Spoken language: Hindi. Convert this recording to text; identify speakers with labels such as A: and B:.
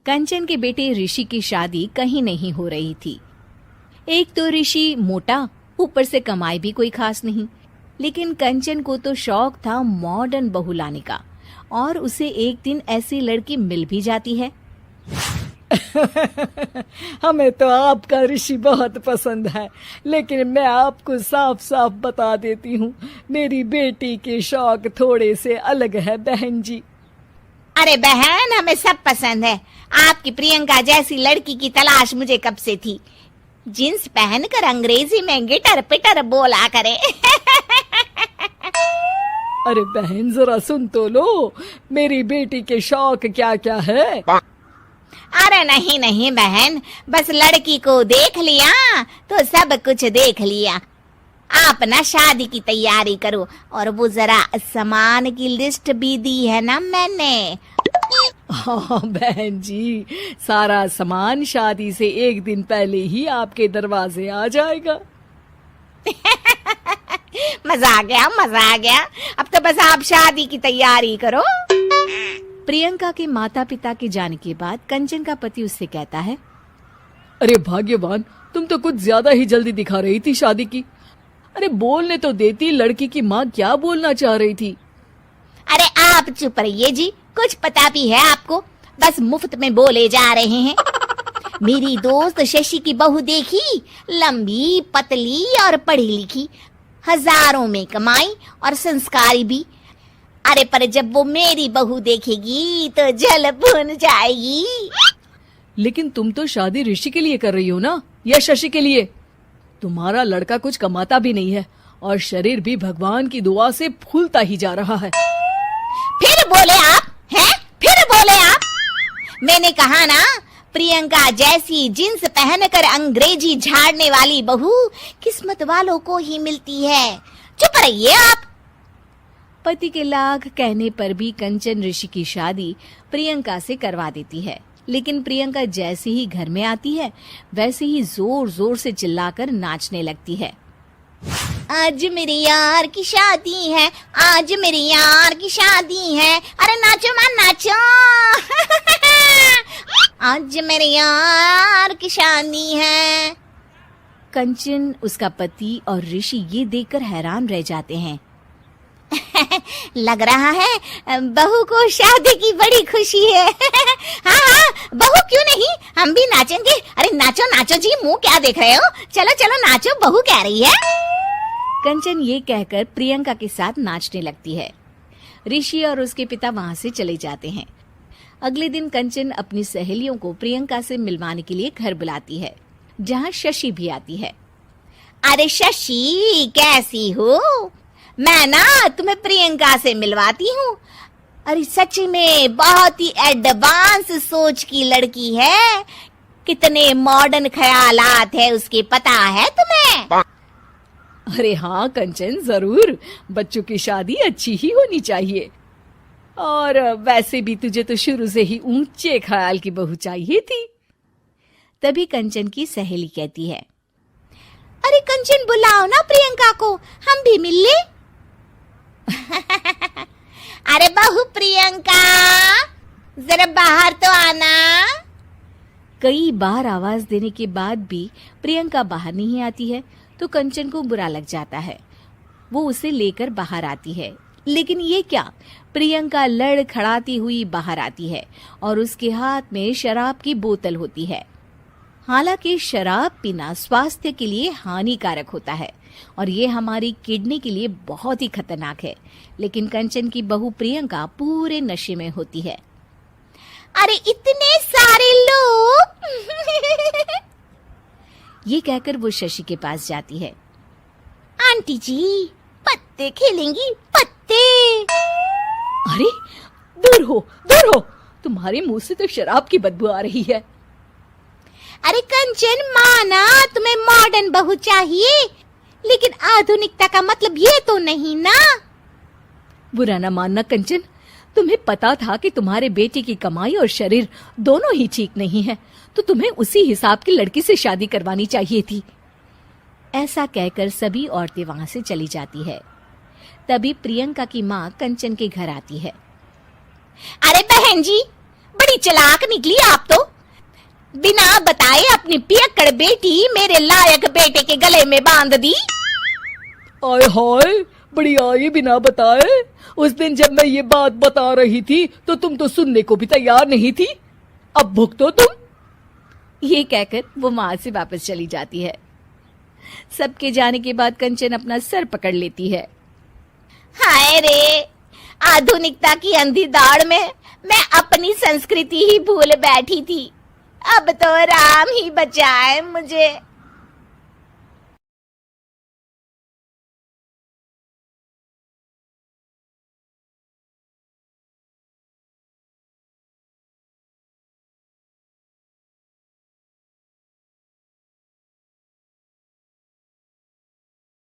A: कंचन के बेटे ऋषि की शादी कहीं नहीं हो रही थी। एक तो ऋषि मोटा, ऊपर से कमाई भी कोई खास नहीं। लेकिन कंचन को तो शौक था मॉडर्न बहू लाने का, और उसे एक दिन ऐसी लड़की मिल भी जाती है।
B: हमें तो आपका ऋषि बहुत पसंद है, लेकिन मैं आपको साफ साफ बता देती हूँ, मेरी बेटी के शौक थोड़े से अलग है बहन जी।
C: अरे बहन, हमें सब पसंद है। आपकी प्रियंका जैसी लड़की की तलाश मुझे कब से थी। जींस पहनकर अंग्रेजी में गिटर पिटर बोला करे।
B: अरे बहन, जरा सुन तो लो, मेरी बेटी के शौक क्या क्या है।
C: अरे नहीं नहीं बहन, बस लड़की को देख लिया तो सब कुछ देख लिया। आप ना शादी की तैयारी करो, और वो जरा सामान की लिस्ट भी दी है ना मैंने।
B: हाँ बहन जी, सारा सामान शादी से एक दिन पहले ही आपके दरवाजे आ जाएगा।
C: मजा आ गया, मजा आ गया। अब तो बस आप शादी की तैयारी करो।
A: प्रियंका के माता पिता के जाने के बाद कंचन का पति उससे कहता है,
B: अरे भाग्यवान, तुम तो कुछ ज्यादा ही जल्दी दिखा रही थी शादी की। अरे बोलने तो देती, लड़की की माँ क्या बोलना चाह रही थी।
C: अरे आप चुप रहिए जी, कुछ पता भी है आपको, बस मुफ्त में बोले जा रहे हैं। मेरी दोस्त शशि की बहू देखी, लंबी पतली और पढ़ी लिखी, हजारों में कमाई और संस्कारी भी। अरे पर जब वो मेरी बहू देखेगी तो जल भुन जाएगी।
B: लेकिन तुम तो शादी ऋषि के लिए कर रही हो ना, या शशि के लिए? तुम्हारा लड़का कुछ कमाता भी नहीं है, और शरीर भी भगवान की दुआ से फूलता ही जा रहा है।
C: फिर बोले आप हैं? फिर बोले आप? मैंने कहा ना, प्रियंका जैसी जींस पहनकर अंग्रेजी झाड़ने वाली बहू किस्मत वालों को ही मिलती है। चुप रहिए आप।
A: पति के लाख कहने पर भी कंचन ऋषि की शादी प्रियंका से करवा देती है। लेकिन प्रियंका जैसे ही घर में आती है, वैसे ही जोर जोर से चिल्लाकर नाचने लगती है।
C: आज मेरे यार की शादी है, आज मेरे यार की शादी है। अरे नाचो मां नाचो। आज मेरे यार की शादी है।
A: कंचन, उसका पति और ऋषि ये देखकर हैरान रह जाते हैं।
C: लग रहा है बहू को शादी की बड़ी खुशी है। हाँ हाँ, बहू क्यों नहीं, हम भी नाचेंगे। अरे नाचो नाचो जी, मुंह क्या देख रहे हो, चलो चलो नाचो, बहू कह रही है।
A: कंचन ये कहकर प्रियंका के साथ नाचने लगती है। ऋषि और उसके पिता वहां से चले जाते हैं। अगले दिन कंचन अपनी सहेलियों को प्रियंका से मिलवाने के लिए घर बुलाती है, जहाँ शशि भी आती है।
C: अरे शशि, कैसी हो? मैं ना तुम्हें प्रियंका से मिलवाती हूँ। अरे सच में बहुत ही एडवांस सोच की लड़की है। कितने मॉडर्न ख्यालात है उसके, पता है तुम्हें?
B: अरे हाँ कंचन, जरूर। बच्चों की शादी अच्छी ही होनी चाहिए, और वैसे भी तुझे तो शुरू से ही ऊंचे ख्याल की बहू चाहिए थी।
A: तभी कंचन की सहेली कहती है,
C: अरे कंचन, बुलाओ ना प्रियंका को, हम भी मिल ले। अरे बहू प्रियंका, जरा बाहर तो आना।
A: कई बार आवाज देने के बाद भी प्रियंका बाहर नहीं आती है, तो कंचन को बुरा लग जाता है। वो उसे लेकर बाहर आती है, लेकिन ये क्या, प्रियंका लड़खड़ाती हुई बाहर आती है और उसके हाथ में शराब की बोतल होती है। हालांकि शराब पीना स्वास्थ्य के लिए हानिकारक होता है और ये हमारी किडनी के लिए बहुत ही खतरनाक है, लेकिन कंचन की बहू प्रियंका पूरे नशे में होती है।
C: अरे इतने सारे लोग।
A: ये कहकर वो शशि के पास जाती है।
C: आंटी जी, पत्ते खेलेंगी, पत्ते।
B: अरे दूर हो, दूर हो, तुम्हारे मुंह से तो शराब की बदबू आ रही है।
C: अरे कंचन, माना तुम्हें मॉडर्न बहू चाहिए, लेकिन आधुनिकता का मतलब ये तो नहीं ना।
B: बुरा न मानना कंचन, तुम्हें पता था कि तुम्हारे बेटे की कमाई और शरीर दोनों ही ठीक नहीं है, तो तुम्हें उसी हिसाब की लड़की से शादी करवानी चाहिए थी।
A: ऐसा कहकर सभी औरतें वहां से चली जाती है। तभी प्रियंका की माँ कंचन के घर आती है।
C: अरे बहन जी, बड़ी चालाक निकली आप तो। बिना बताए अपनी पियक्कड़ बेटी मेरे लायक बेटे के गले में बांध दी।
B: आय हाय, बड़ी आई बिना बताए। उस दिन जब मैं ये बात बता रही थी तो तुम तो सुनने को भी तैयार नहीं थी। अब भुगतो तुम।
A: ये कहकर वो वहां से वापस चली जाती है। सबके जाने के बाद कंचन अपना सर पकड़ लेती है।
C: हाय रे, आधुनिकता की अंधी दौड़ में मैं अपनी संस्कृति ही भूल बैठी थी। अब तो राम ही बचाए मुझे।